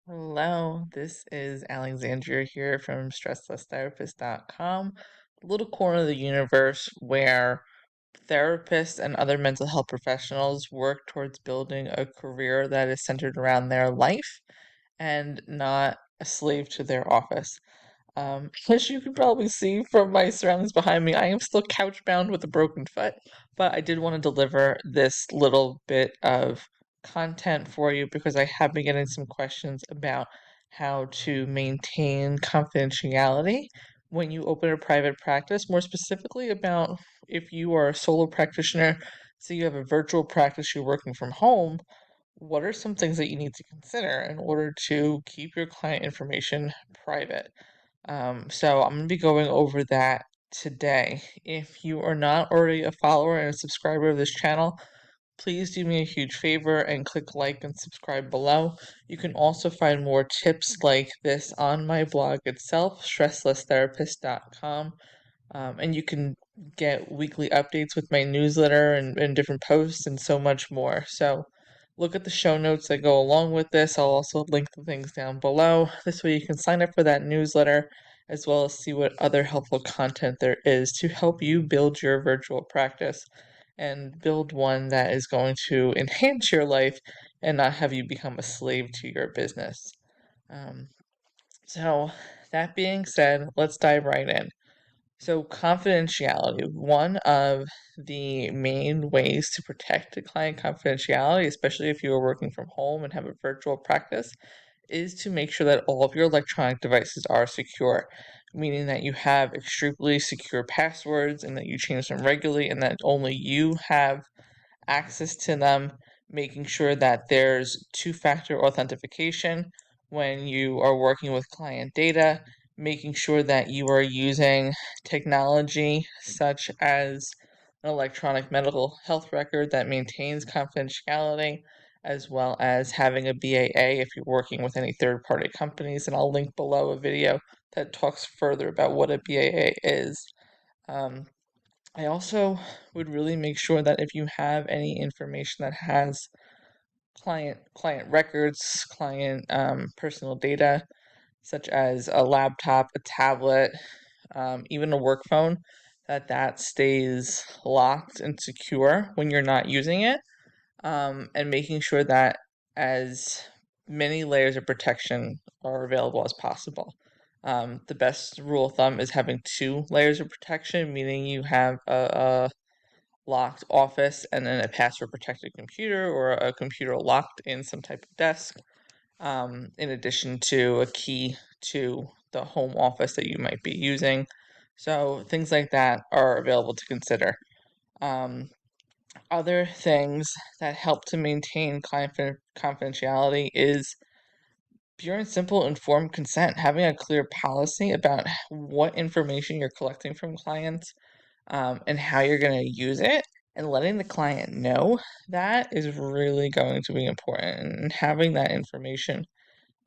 Hello, this is Alexandria here from stresslesstherapist.com, a little corner of the universe where therapists and other mental health professionals work towards building a career that is centered around their life and not a slave to their office. As you can probably see from my surroundings behind me, I am still couch bound with a broken foot, but I did want to deliver this little bit of content for you because I have been getting some questions about how to maintain confidentiality when you open a private practice, more specifically about if you are a solo practitioner, so you have a virtual practice, you're working from home. What are some things that you need to consider in order to keep your client information private? So I'm going to be going over that today. If you are not already a follower and a subscriber of this channel, please do me a huge favor and click like and subscribe below. You can also find more tips like this on my blog itself, stresslesstherapist.com. And you can get weekly updates with my newsletter and different posts and so much more. So look at the show notes that go along with this. I'll also link the things down below. This way you can sign up for that newsletter as well as see what other helpful content there is to help you build your virtual practice and build one that is going to enhance your life and not have you become a slave to your business. Um, so, that being said, let's dive right in. So, confidentiality, one of the main ways to protect the client confidentiality, especially if you are working from home and have a virtual practice, is to make sure that all of your electronic devices are secure, meaning that you have extremely secure passwords and that you change them regularly and that only you have access to them, making sure that there's two-factor authentication when you are working with client data, making sure that you are using technology such as an electronic medical health record that maintains confidentiality, as well as having a BAA if you're working with any third-party companies. And I'll link below a video that talks further about what a BAA is. Um, I also would really make sure that if you have any information that has client records, client personal data, such as a laptop, a tablet, even a work phone, that stays locked and secure when you're not using it, and making sure that as many layers of protection are available as possible. The best rule of thumb is having two layers of protection, meaning you have a locked office and then a password protected computer or a computer locked in some type of desk, in addition to a key to the home office that you might be using. So things like that are available to consider. Um, Other things that help to maintain confidentiality is pure and simple informed consent, having a clear policy about what information you're collecting from clients, and how you're going to use it, and letting the client know that is really going to be important. And having that information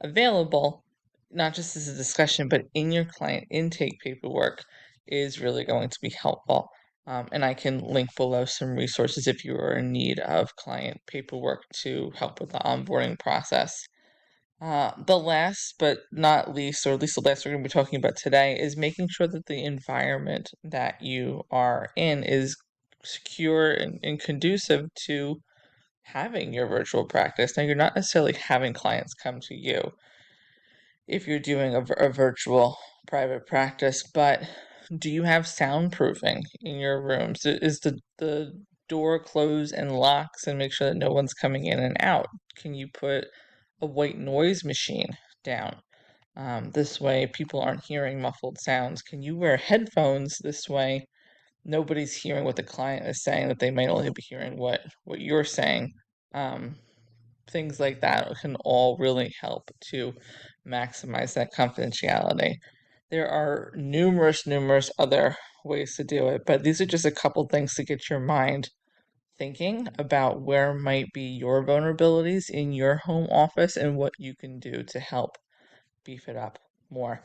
available, not just as a discussion, but in your client intake paperwork, is really going to be helpful. And I can link below some resources if you are in need of client paperwork to help with the onboarding process. The last but not least, or at least the last we're going to be talking about today, is making sure that the environment that you are in is secure and conducive to having your virtual practice. Now, you're not necessarily having clients come to you if you're doing a virtual private practice, but do you have soundproofing in your rooms? Is the door closed and locks and make sure that no one's coming in and out? Can you put a white noise machine down? This way, people aren't hearing muffled sounds. Can you wear headphones? This way, nobody's hearing what the client is saying, that they might only be hearing what you're saying. Um, Things like that can all really help to maximize that confidentiality. There are numerous other ways to do it, but these are just a couple things to get your mind thinking about where might be your vulnerabilities in your home office and what you can do to help beef it up more.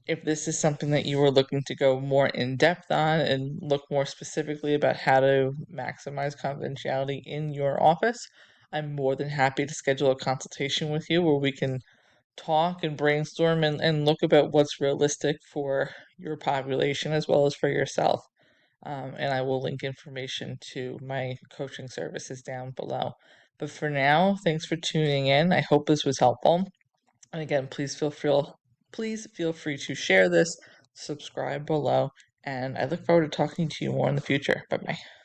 If this is something that you were looking to go more in depth on and look more specifically about how to maximize confidentiality in your office, I'm more than happy to schedule a consultation with you where we can talk and brainstorm and look about what's realistic for your population as well as for yourself. And I will link information to my coaching services down below. But for now, thanks for tuning in. I hope this was helpful. And again, please feel free to share this, subscribe below, and I look forward to talking to you more in the future. Bye bye.